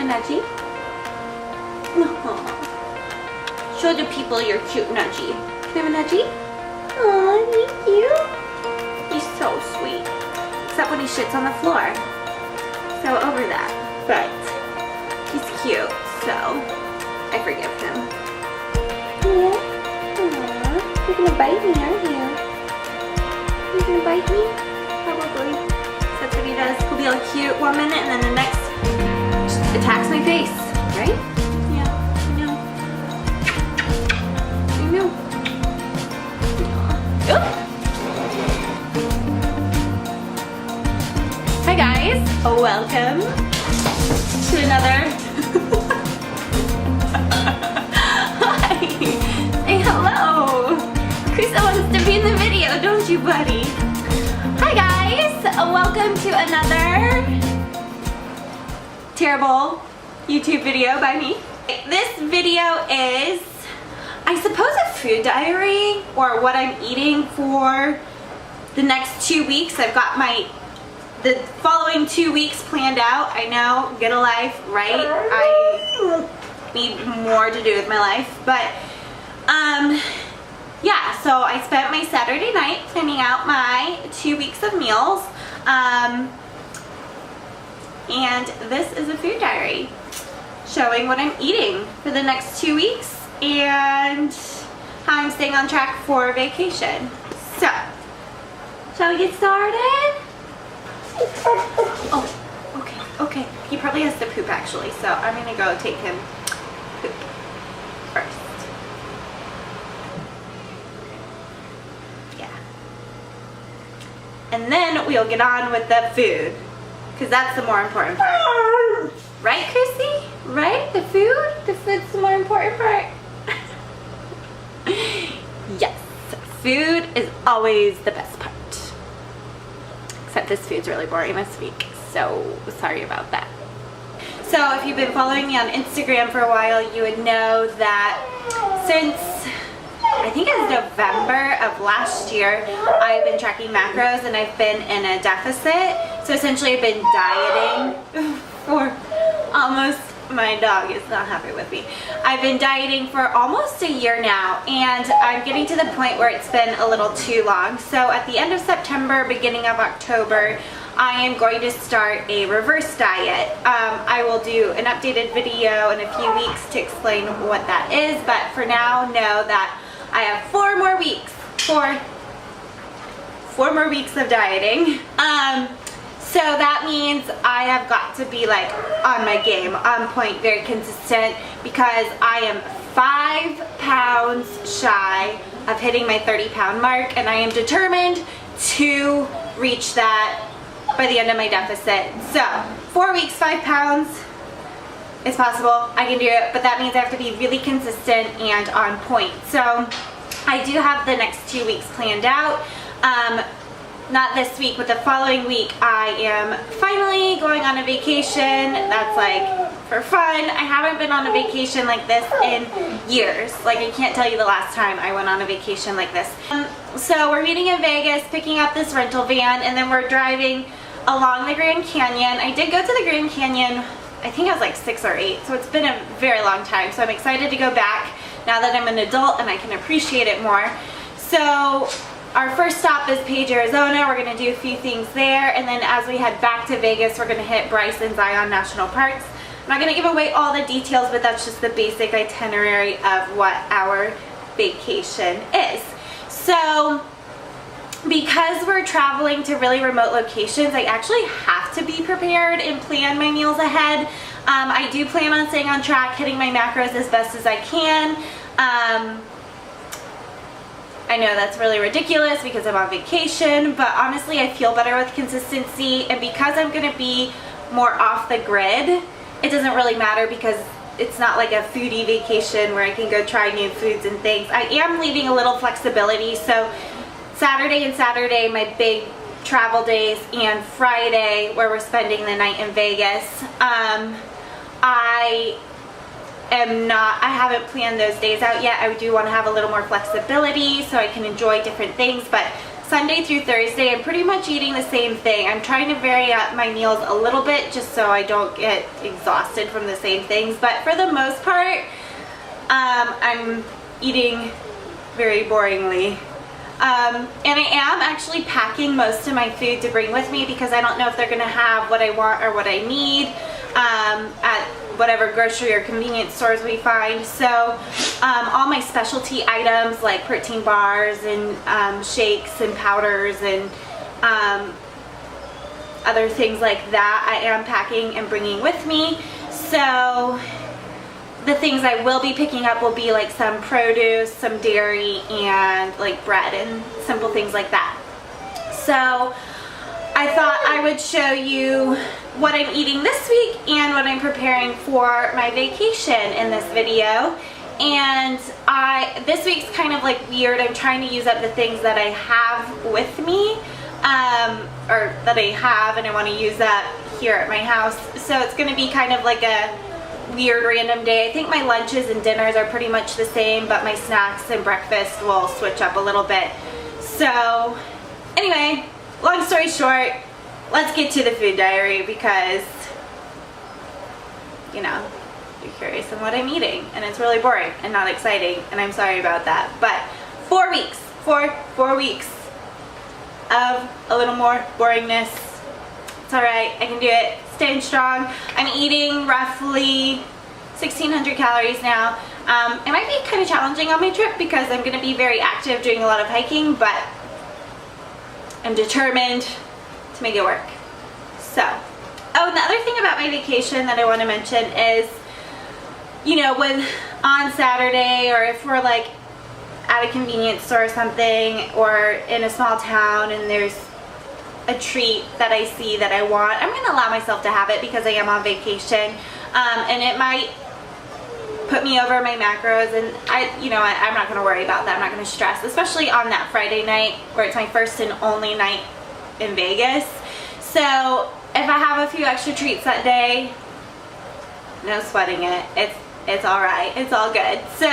a nudgie? Aww. Show the people your cute nudgie. Can I have a nudgie? Aw, thank you. He's so sweet. Except when he shits on the floor. So over that. But he's cute, so I forgive him. Yeah? Aww. You're gonna bite me, aren't you? You're gonna bite me? Probably. That's what he does. He'll be all cute one minute and then the next just attacks my face. Right? Yeah, I know. I know. Aww. Hi guys, welcome to another. Hi, say hello. Krista wants to be in the video, don't you, buddy? Hi guys, welcome to another terrible YouTube video by me. This video is, I suppose, a food diary or what I'm eating for the next 2 weeks. I've got the following 2 weeks planned out. I know, get a life, right? I need more to do with my life, but yeah, so I spent my Saturday night planning out my 2 weeks of meals, and this is a food diary showing what I'm eating for the next 2 weeks and how I'm staying on track for vacation. So, shall we get started? Oh, okay. He probably has to poop actually, so I'm gonna go take him poop first. Yeah. And then we'll get on with the food, because that's the more important part. Right, Chrissy? Right? The food? The food's the more important part. Yes, food is always the best part. Except this food's really boring this week, so sorry about that. So if you've been following me on Instagram for a while, you would know that since I think it was November of last year, I've been tracking macros and I've been in a deficit. So essentially I've been dieting for almost, my dog is not happy with me. I've been dieting for almost a year now, and I'm getting to the point where it's been a little too long. So at the end of September, beginning of October, I am going to start a reverse diet. I will do an updated video in a few weeks to explain what that is, but for now, know that I have 4 more weeks, four more weeks of dieting. So that means I have got to be like on my game, on point, very consistent, because I am 5 pounds shy of hitting my 30-pound mark, and I am determined to reach that by the end of my deficit. So 4 weeks, 5 pounds. It's possible, I can do it, but that means I have to be really consistent and on point. So I do have the next 2 weeks planned out. Not this week, but the following week I am finally going on a vacation. That's like for fun. I haven't been on a vacation like this in years. Like, I can't tell you the last time I went on a vacation like this. So we're meeting in Vegas, picking up this rental van, and then we're driving along the Grand Canyon. I did go to the Grand Canyon, I think I was like 6 or 8, so it's been a very long time. So I'm excited to go back now that I'm an adult and I can appreciate it more. So our first stop is Page, Arizona. We're going to do a few things there, and then as we head back to Vegas, we're going to hit Bryce and Zion National Parks. I'm not going to give away all the details, but that's just the basic itinerary of what our vacation is. So because we're traveling to really remote locations, I actually have to be prepared and plan my meals ahead. I do plan on staying on track, hitting my macros as best as I can. I know that's really ridiculous because I'm on vacation, but honestly I feel better with consistency, and because I'm going to be more off the grid, it doesn't really matter because it's not like a foodie vacation where I can go try new foods and things. I am leaving a little flexibility, so Saturday, my big travel days, and Friday, where we're spending the night in Vegas, I haven't planned those days out yet. I do want to have a little more flexibility so I can enjoy different things, but Sunday through Thursday, I'm pretty much eating the same thing. I'm trying to vary up my meals a little bit just so I don't get exhausted from the same things. But for the most part, I'm eating very boringly. And I am actually packing most of my food to bring with me because I don't know if they're going to have what I want or what I need at whatever grocery or convenience stores we find. So all my specialty items like protein bars and shakes and powders and other things like that I am packing and bringing with me. So the things I will be picking up will be like some produce, some dairy, and like bread and simple things like that. So I thought I would show you what I'm eating this week and what I'm preparing for my vacation in this video. And this week's kind of like weird. I'm trying to use up the things that I have with me, or that I have and I want to use up here at my house. So it's going to be kind of like a weird random day. I think my lunches and dinners are pretty much the same, but my snacks and breakfast will switch up a little bit. So anyway, long story short, let's get to the food diary because, you know, you're curious on what I'm eating and it's really boring and not exciting, and I'm sorry about that. But 4 weeks, four weeks of a little more boringness. It's alright, I can do it. Staying strong. I'm eating roughly 1,600 calories now. It might be kind of challenging on my trip because I'm going to be very active doing a lot of hiking, but I'm determined to make it work. So, oh, and the other thing about my vacation that I want to mention is, you know, when on Saturday, or if we're like at a convenience store or something, or in a small town and there's a treat that I see that I want, I'm going to allow myself to have it because I am on vacation, and it might put me over my macros, and I'm not going to worry about that. I'm not going to stress, especially on that Friday night where it's my first and only night in Vegas. So if I have a few extra treats that day, no sweating it. It's all right. It's all good. So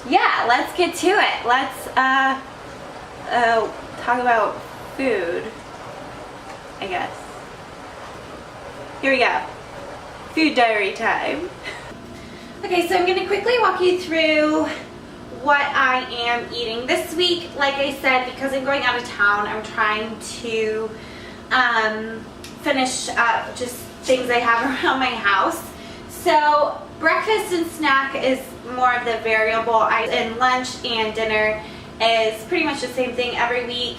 yeah, let's get to it. Let's talk about food, I guess. Here we go. Food diary time. Okay, so I'm going to quickly walk you through what I am eating this week. Like I said, because I'm going out of town, I'm trying to finish up just things I have around my house. So breakfast and snack is more of the variable, and lunch and dinner is pretty much the same thing every week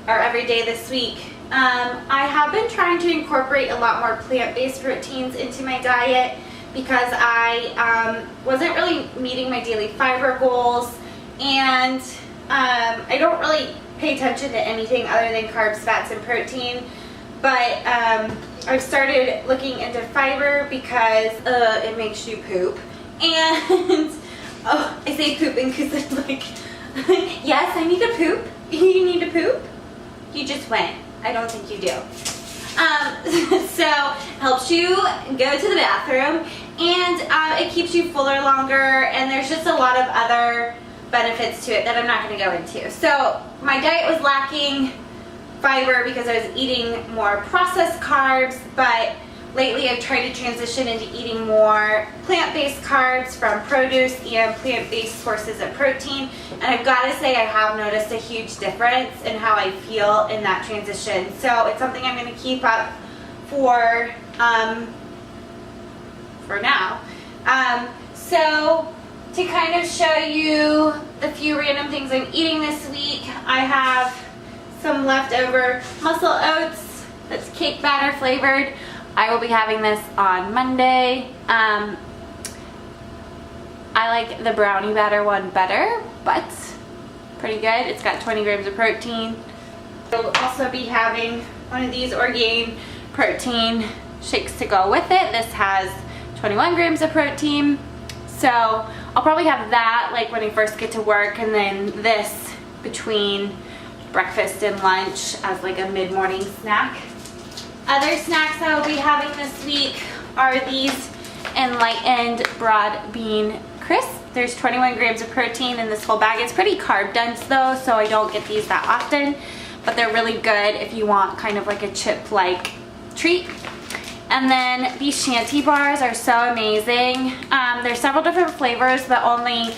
or every day this week. I have been trying to incorporate a lot more plant-based proteins into my diet because I wasn't really meeting my daily fiber goals, and I don't really pay attention to anything other than carbs, fats, and protein. But I've started looking into fiber because it makes you poop. And oh, I say pooping because it's like, yes, I need to poop. You need to poop? You just went. I don't think you do. So helps you go to the bathroom, and it keeps you fuller longer, and there's just a lot of other benefits to it that I'm not going to go into. So my diet was lacking fiber because I was eating more processed carbs, but lately I've tried to transition into eating more plant-based carbs from produce and plant-based sources of protein, and I've got to say I have noticed a huge difference in how I feel in that transition. So it's something I'm going to keep up for now. So to kind of show you the few random things I'm eating this week, I have some leftover muscle oats that's cake batter flavored. I will be having this on Monday. I like the brownie batter one better, but pretty good. It's got 20 grams of protein. We'll also be having one of these Orgain protein shakes to go with it. This has 21 grams of protein. So I'll probably have that like when I first get to work, and then this between breakfast and lunch as like a mid-morning snack. Other snacks I will be having this week are these Enlightened broad bean crisps. There's 21 grams of protein in this whole bag. It's pretty carb dense though, so I don't get these that often, but they're really good if you want kind of like a chip-like treat. And then these Shanty bars are so amazing. There's several different flavors, but only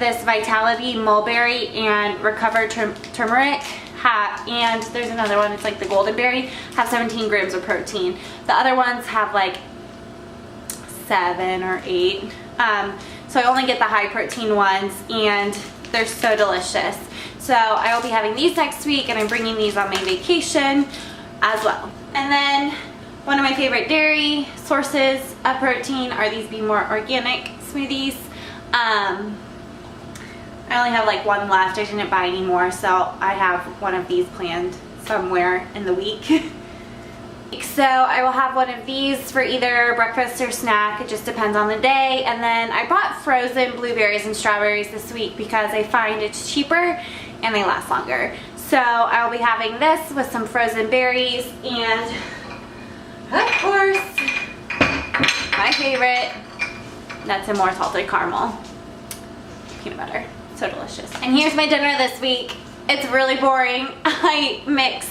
this Vitality Mulberry and Recover Turmeric and there's another one, it's like the Golden Berry, have 17 grams of protein. The other ones have like 7 or 8. So I only get the high protein ones, and they're so delicious. So I will be having these next week, and I'm bringing these on my vacation as well. And then one of my favorite dairy sources of protein are these Be More Organic smoothies. I only have like one left. I didn't buy any more, so I have one of these planned somewhere in the week. So I will have one of these for either breakfast or snack. It just depends on the day. And then I bought frozen blueberries and strawberries this week because I find it's cheaper and they last longer. So I will be having this with some frozen berries and, of course, my favorite, nuts and more salted caramel peanut butter. So delicious. And here's my dinner this week. It's really boring. I mix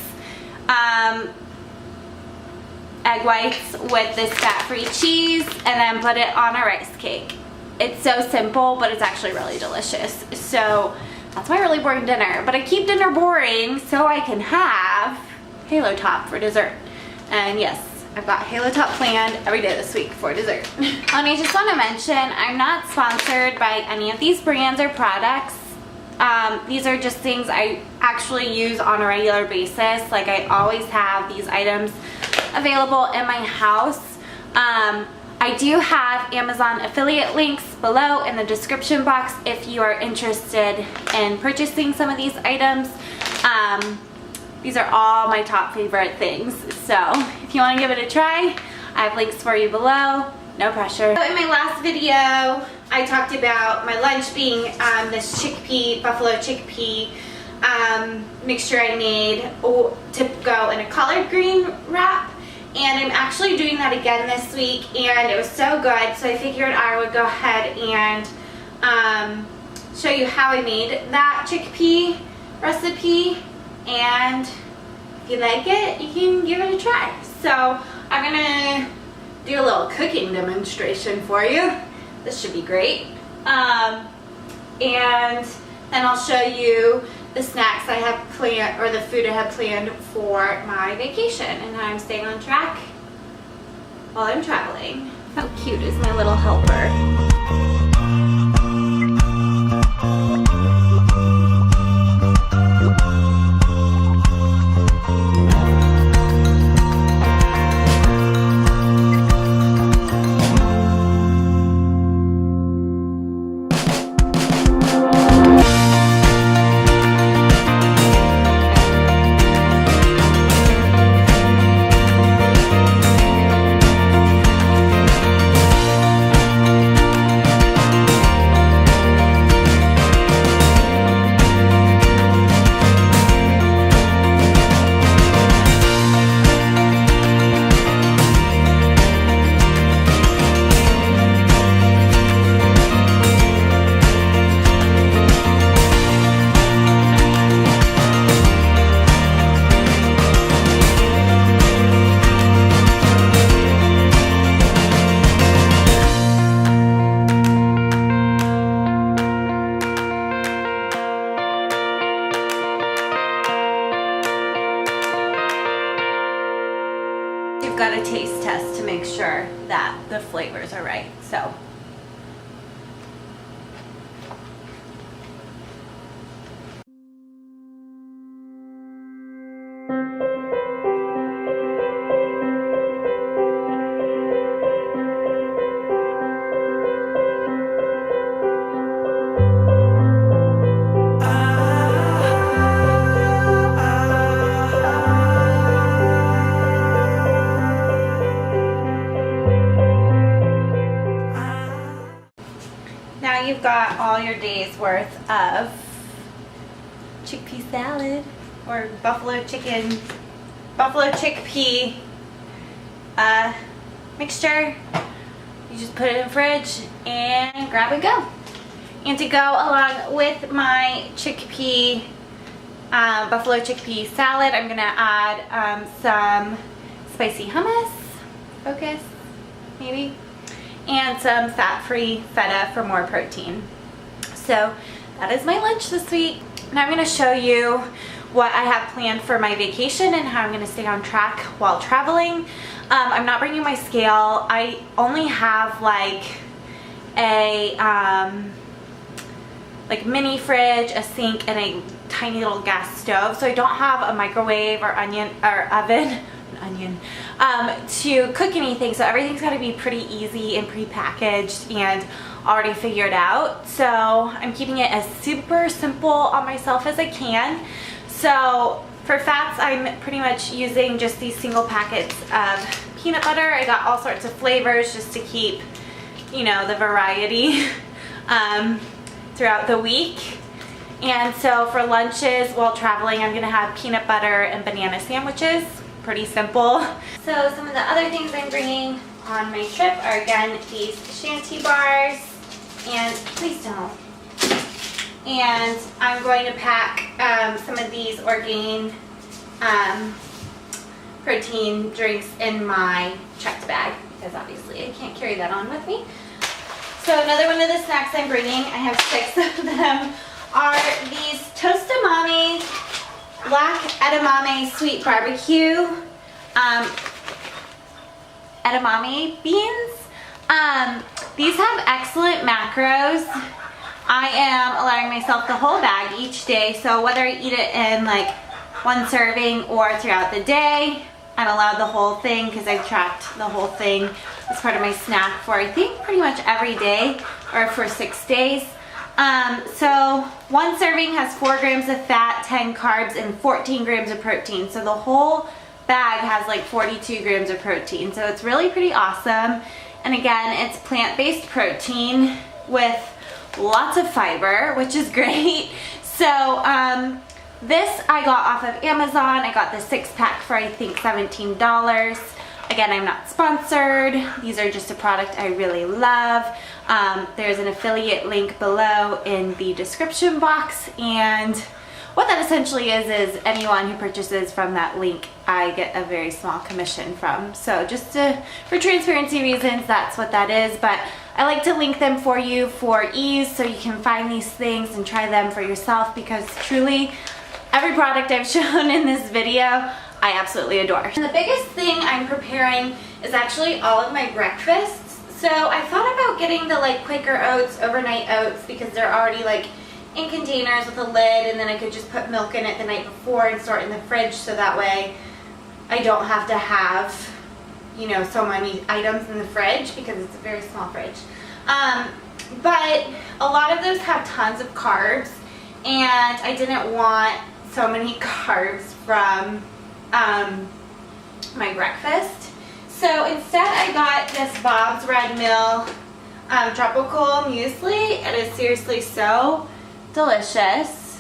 egg whites with this fat-free cheese and then put it on a rice cake. It's so simple, but it's actually really delicious. So that's my really boring dinner. But I keep dinner boring so I can have Halo Top for dessert. And yes, I've got Halo Top planned every day this week for dessert. And I just want to mention, I'm not sponsored by any of these brands or products. These are just things I actually use on a regular basis. Like, I always have these items available in my house. I do have Amazon affiliate links below in the description box if you are interested in purchasing some of these items. These are all my top favorite things, so if you want to give it a try, I have links for you below. No pressure. So in my last video, I talked about my lunch being this buffalo chickpea mixture I made to go in a collard green wrap. And I'm actually doing that again this week, and it was so good, so I figured I would go ahead and show you how I made that chickpea recipe. And if you like it, you can give it a try. So I'm gonna do a little cooking demonstration for you. This should be great. And then I'll show you the snacks I have planned, or the food I have planned for my vacation, and how I'm staying on track while I'm traveling. How cute is my little helper? You've got a taste test to make sure that the flavors are right. So you've got all your day's worth of chickpea salad or buffalo chickpea mixture. you just put it in the fridge and grab and go. And to go along with my chickpea, buffalo chickpea salad, I'm gonna add some spicy hummus, focus, maybe, and some fat-free feta for more protein. So that is my lunch this week. Now I'm gonna show you what I have planned for my vacation and how I'm gonna stay on track while traveling. I'm not bringing my scale. I only have like a like mini fridge, a sink, and a tiny little gas stove. So I don't have a microwave or oven to cook anything. So everything's got to be pretty easy and pre-packaged and already figured out. So I'm keeping it as super simple on myself as I can. So for fats, I'm pretty much using just these single packets of peanut butter. I got all sorts of flavors just to keep, you know, the variety throughout the week. And so for lunches while traveling, I'm gonna have peanut butter and banana sandwiches. Pretty simple. So some of the other things I'm bringing on my trip are, again, these Shanty bars, and please don't. And I'm going to pack some of these Orgain protein drinks in my checked bag, because obviously I can't carry that on with me. So another one of the snacks I'm bringing, I have 6 of them, are these Toastamami black edamame sweet barbecue edamame beans. These have excellent macros. I am allowing myself the whole bag each day, so whether I eat it in like one serving or throughout the day, I'm allowed the whole thing because I've tracked the whole thing as part of my snack for, I think, pretty much every day, or for 6 days. So one serving has 4 grams of fat, 10 carbs, and 14 grams of protein. So the whole bag has like 42 grams of protein. So it's really pretty awesome. And again, it's plant-based protein with lots of fiber, which is great. So this I got off of Amazon. I got the 6-pack for, I think, $17. Again, I'm not sponsored. These are just a product I really love. There's an affiliate link below in the description box, and what that essentially is anyone who purchases from that link, I get a very small commission from. So just for transparency reasons, that's what that is. But I like to link them for you for ease, so you can find these things and try them for yourself, because truly every product I've shown in this video I absolutely adore. And the biggest thing I'm preparing is actually all of my breakfasts. So I thought about getting the like Quaker Oats overnight oats, because they're already like in containers with a lid, and then I could just put milk in it the night before and store it in the fridge, so that way I don't have to have, you know, so many items in the fridge, because it's a very small fridge. But a lot of those have tons of carbs, and I didn't want so many carbs from my breakfast. So instead I got this Bob's Red Mill tropical muesli. It is seriously so delicious.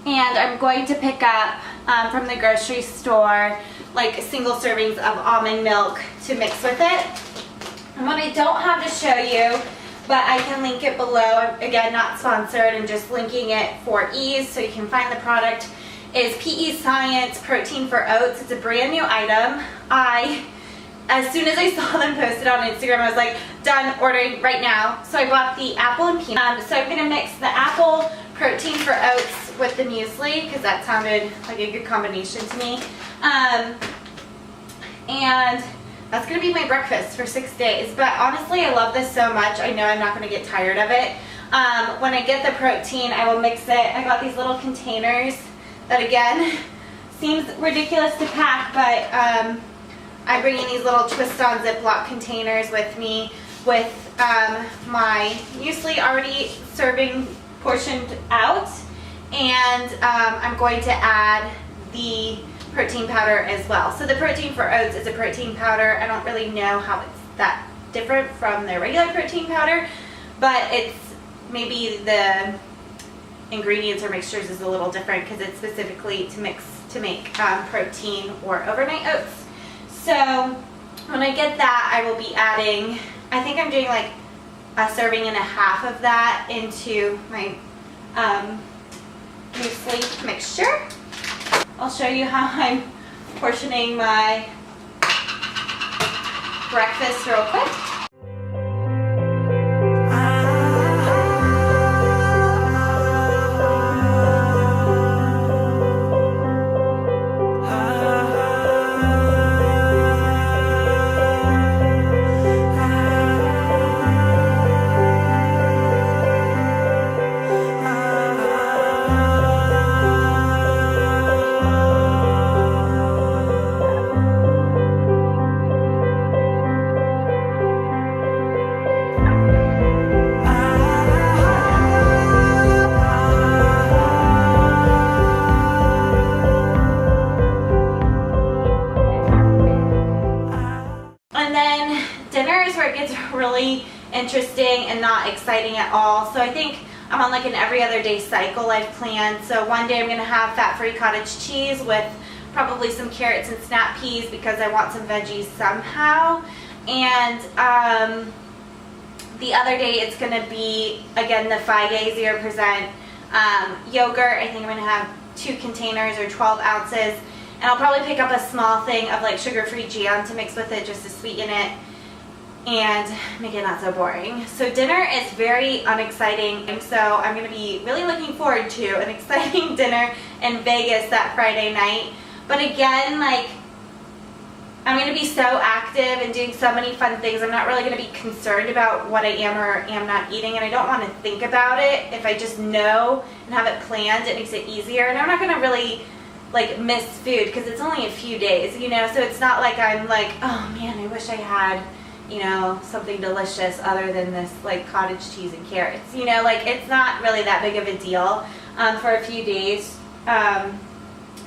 And I'm going to pick up from the grocery store like single servings of almond milk to mix with it. And what I don't have to show you, but I can link it below, again, not sponsored, and just linking it for ease so you can find the product, is PE Science Protein for Oats. It's a brand new item. As soon as I saw them posted on Instagram, I was like, done, ordering right now. So I bought the apple and peanut. So I'm gonna mix the apple protein for oats with the muesli, because that sounded like a good combination to me. And that's gonna be my breakfast for 6 days. But honestly, I love this so much, I know I'm not gonna get tired of it. When I get the protein, I will mix it. I got these little containers that, again, seems ridiculous to pack, but I'm bringing these little twist-on Ziploc containers with me with my muesli already serving portioned out, and I'm going to add the protein powder as well. So the protein for oats is a protein powder. I don't really know how it's that different from the regular protein powder, but it's maybe the ingredients or mixtures is a little different, because it's specifically to make protein or overnight oats. So when I get that, I will be adding I think I'm doing like a serving and a half of that into my muesli mixture. I'll show you how I'm portioning my breakfast real quick. Really interesting and not exciting at all. So I think I'm on like an every other day cycle I've planned. So one day I'm going to have fat-free cottage cheese with probably some carrots and snap peas because I want some veggies somehow. And the other day it's going to be, again, the Feige 0% yogurt. I think I'm going to have 2 containers or 12 ounces. And I'll probably pick up a small thing of like sugar-free jam to mix with it just to sweeten it and make it not so boring. So dinner is very unexciting, and so I'm going to be really looking forward to an exciting dinner in Vegas that Friday night. But again, like, I'm going to be so active and doing so many fun things, I'm not really going to be concerned about what I am or am not eating, and I don't want to think about it. If I just know and have it planned, it makes it easier, and I'm not going to really like miss food because it's only a few days, you know, so it's not like I'm like, oh man, I wish I had, you know, something delicious other than this like cottage cheese and carrots, you know, like it's not really that big of a deal for a few days.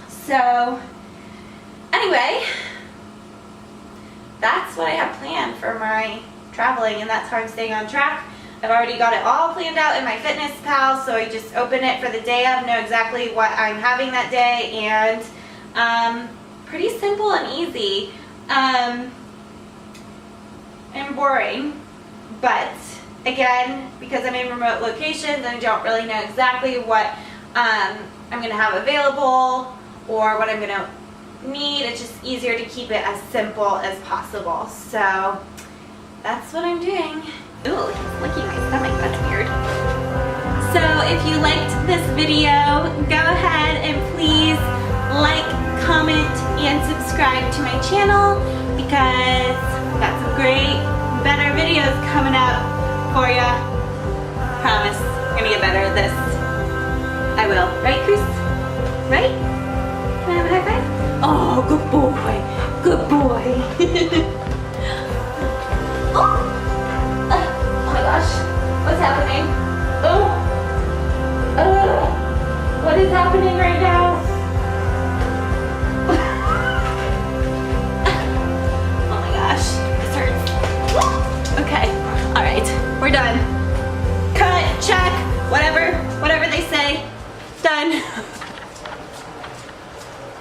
So anyway, that's what I have planned for my traveling, and that's how I'm staying on track. I've already got it all planned out in my Fitness Pal, so I just open it for the day of, know exactly what I'm having that day, and pretty simple and easy. And boring, but again, because I'm in remote locations and I don't really know exactly what I'm going to have available or what I'm going to need, it's just easier to keep it as simple as possible. So that's what I'm doing. Ooh, he's licking my stomach, that's weird. So if you liked this video, go ahead and please like, comment, and subscribe to my channel because got some great, better videos coming up for ya. Promise, I'm gonna get better at this. I will. Right, Cruz? Right? Can I have a high five? Oh, good boy. Good boy. Oh my gosh. What's happening? What is happening right now? Okay, all right, we're done. Cut, check, whatever they say, done.